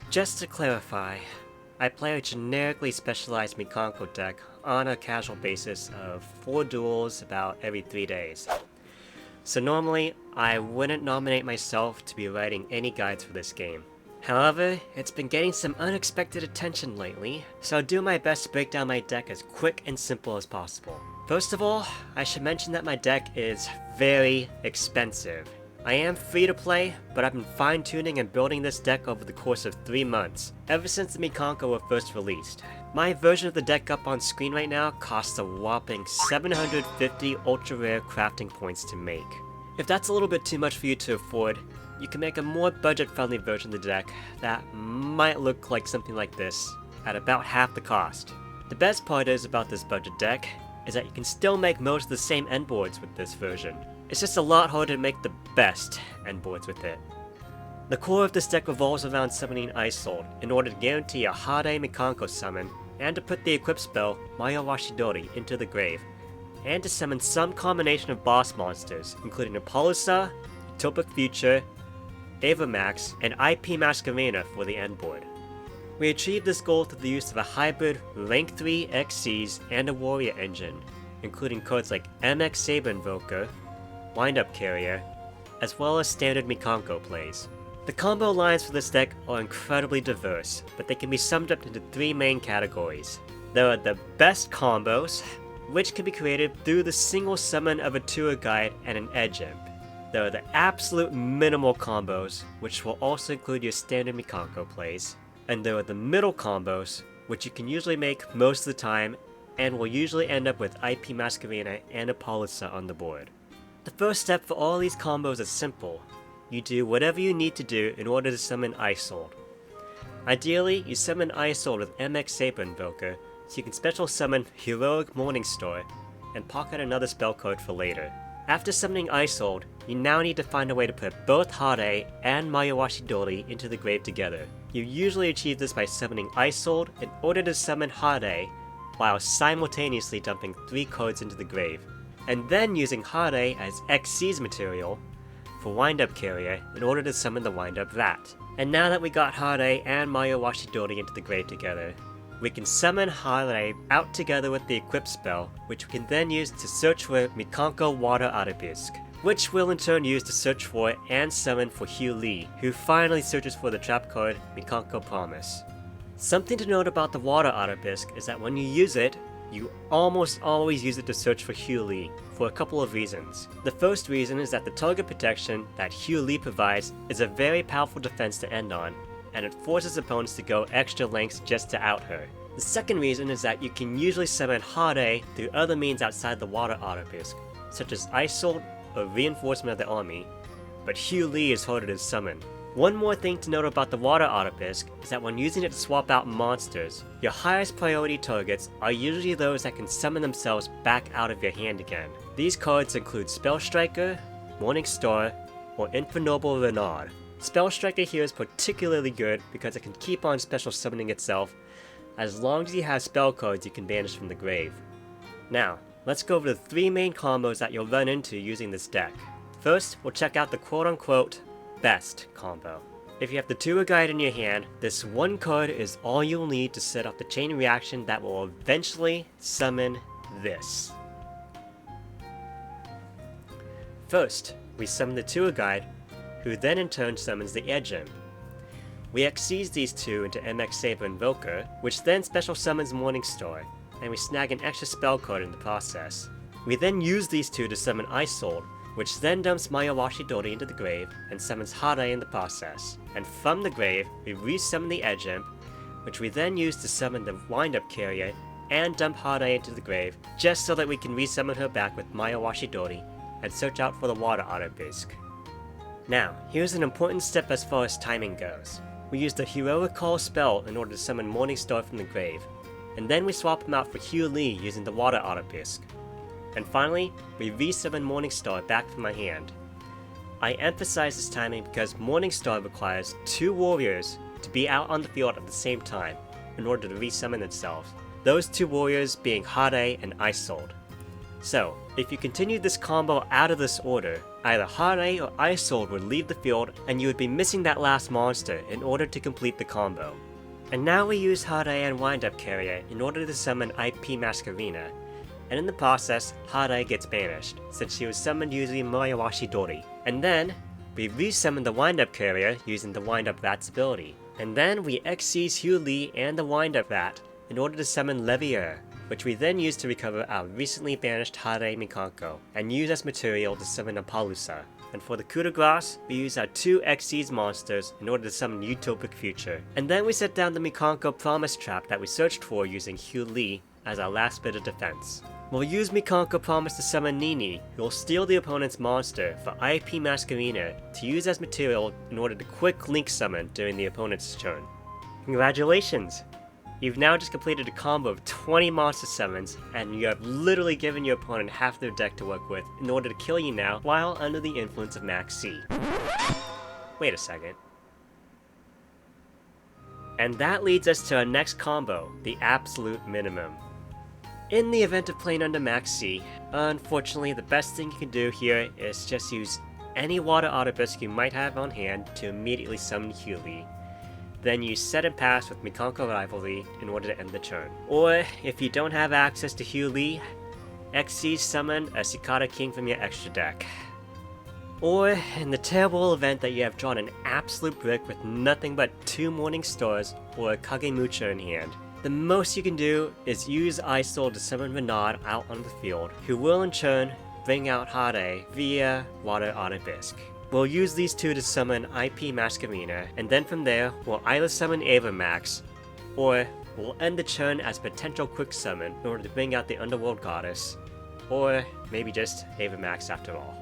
Just to clarify, I play a generically specialized Mikanko deck on a casual basis of 4 duels about every 3 days. So normally, I wouldn't nominate myself to be writing any guides for this game. However, it's been getting some unexpected attention lately, so I'll do my best to break down my deck as quick and simple as possible. First of all, I should mention that my deck is very expensive. I am free to play, but I've been fine-tuning and building this deck over the course of 3 months, ever since the Mikanko were first released. My version of the deck up on screen right now costs a whopping 750 ultra-rare crafting points to make. If that's a little bit too much for you to afford, you can make a more budget-friendly version of the deck that might look like something like this, at about half the cost. The best part is about this budget deck is that you can still make most of the same endboards with this version. It's just a lot harder to make the best endboards with it. The core of this deck revolves around summoning Isolde in order to guarantee a Hade Mikanko summon, and to put the equipped spell Maya Washidori into the grave, and to summon some combination of boss monsters, including Apollousa, Utopic Future, Avramax, and IP Masquerena for the endboard. We achieved this goal through the use of a hybrid Rank 3 XCs and a Warrior engine, including cards like MX Saber Invoker, Wind-Up Carrier, as well as standard Mikanko plays. The combo lines for this deck are incredibly diverse, but they can be summed up into 3 main categories. There are the best combos, which can be created through the single summon of a tour guide and an edge imp. There are the absolute minimal combos, which will also include your standard Mikanko plays. And there are the middle combos, which you can usually make most of the time, and will usually end up with IP Masquerena and Apollousa on the board. The first step for all these combos is simple. You do whatever you need to do in order to summon Isolde. Ideally, you summon Isolde with MX Saber Invoker, so you can special summon Heroic Morningstar, and pocket another spell card for later. After summoning Isolde, you now need to find a way to put both Hade and Maya Washidori into the grave together. You usually achieve this by summoning Isolde in order to summon Hade, while simultaneously dumping 3 cards into the grave, and then using Hade as XC's material for Wind-Up Carrier in order to summon the Wind-Up Rat. And now that we got Hade and Maya Washidori into the grave together, we can summon Hade out together with the equip spell, which we can then use to search for Mikanko Water Arabesque, which we'll in turn use to search for and summon for Hugh Lee, who finally searches for the trap card Mikanko Promise. Something to note about the Water Arabesque is that when you use it, you almost always use it to search for Hugh Lee, for a couple of reasons. The first reason is that the target protection that Hugh Lee provides is a very powerful defense to end on, and it forces opponents to go extra lengths just to out her. The second reason is that you can usually summon Hade through other means outside the Water Arabesque, such as Isolde or reinforcement of the army, but Hugh Lee is harder to summon. One more thing to note about the Water Arabesque is that when using it to swap out monsters, your highest priority targets are usually those that can summon themselves back out of your hand again. These cards include Spell Striker, Morning Star, or Infernoble Renard. Spell Striker here is particularly good because it can keep on special summoning itself as long as you have spell cards you can banish from the grave. Now, let's go over the 3 main combos that you'll run into using this deck. First, we'll check out the quote-unquote best combo. If you have the tour guide in your hand, this one card is all you'll need to set off the chain reaction that will eventually summon this. First, we summon the tour guide, who then in turn summons the edge imp. We XCs these 2 into MX Saber Invoker, which then special summons Morningstar, and we snag an extra spell card in the process. We then use these 2 to summon Isolde, which then dumps Maya Washidori into the grave and summons Hade in the process. And from the grave, we resummon the edge imp, which we then use to summon the Wind-Up Carrier and dump Hade into the grave, just so that we can resummon her back with Maya Washidori and search out for the Water Arabesque. Now, here's an important step as far as timing goes. We use the Heroic Call spell in order to summon Morningstar from the grave, and then we swap him out for Hugh Lee using the Water Arabesque. And finally, we resummon Morningstar back from my hand. I emphasize this timing because Morningstar requires 2 warriors to be out on the field at the same time in order to resummon themselves, those 2 warriors being Hade and Isolde. So, if you continue this combo out of this order, either Hade or Isold would leave the field and you would be missing that last monster in order to complete the combo. And now we use Hade and Wind-Up Carrier in order to summon IP Masquerena, and in the process, Hade gets banished, since she was summoned using Moyawashi Dori. And then, we resummon the Wind-Up Carrier using the Wind-Up Vat's ability. And then we XYZ Hugh Lee and the Wind-Up Vat in order to summon Riviera, which we then use to recover our recently banished Turn Mikanko, and use as material to summon Appaloosa. And for the coup de grace, we use our 2 XYZ monsters in order to summon Utopic Future. And then we set down the Mikanko Promise Trap that we searched for using Hugh Lee as our last bit of defense. We'll use Mikanko Promise to summon Nini, who will steal the opponent's monster for IP Masquerena to use as material in order to quick link summon during the opponent's turn. Congratulations! You've now just completed a combo of 20 monster summons, and you have literally given your opponent half their deck to work with in order to kill you now while under the influence of Max C. Wait a second. And that leads us to our next combo, the absolute minimum. In the event of playing under Max C, unfortunately the best thing you can do here is just use any Water Autobisk you might have on hand to immediately summon Hugh Lee. Then use Set and Pass with Mikanko Rivalry in order to end the turn. Or, if you don't have access to Hugh Lee, XYZ summon a Cicada King from your extra deck. Or, in the terrible event that you have drawn an absolute brick with nothing but 2 Morning Stars or a Kagemucha in hand, the most you can do is use Isold to summon Renard out on the field, who will in turn bring out Hade via Water Autobisk. We'll use these 2 to summon IP Masquerena, and then from there, we'll either summon Avramax, or we'll end the turn as potential quick summon in order to bring out the Underworld Goddess, or maybe just Avramax after all.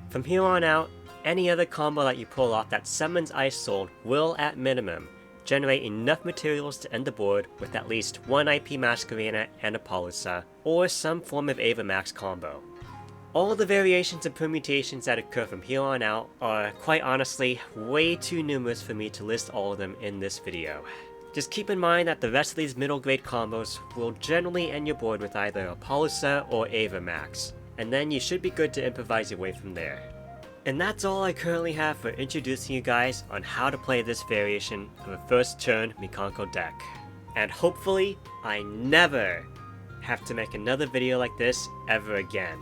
From here on out, any other combo that you pull off that summons Isold will, at minimum, generate enough materials to end the board with at least 1 IP Masquerena and Appaloosa, or some form of Avramax combo. All the variations and permutations that occur from here on out are, quite honestly, way too numerous for me to list all of them in this video. Just keep in mind that the rest of these middle grade combos will generally end your board with either Appaloosa or Avramax, and then you should be good to improvise your way from there. And that's all I currently have for introducing you guys on how to play this variation of a first turn Mikanko deck. And hopefully, I never have to make another video like this ever again.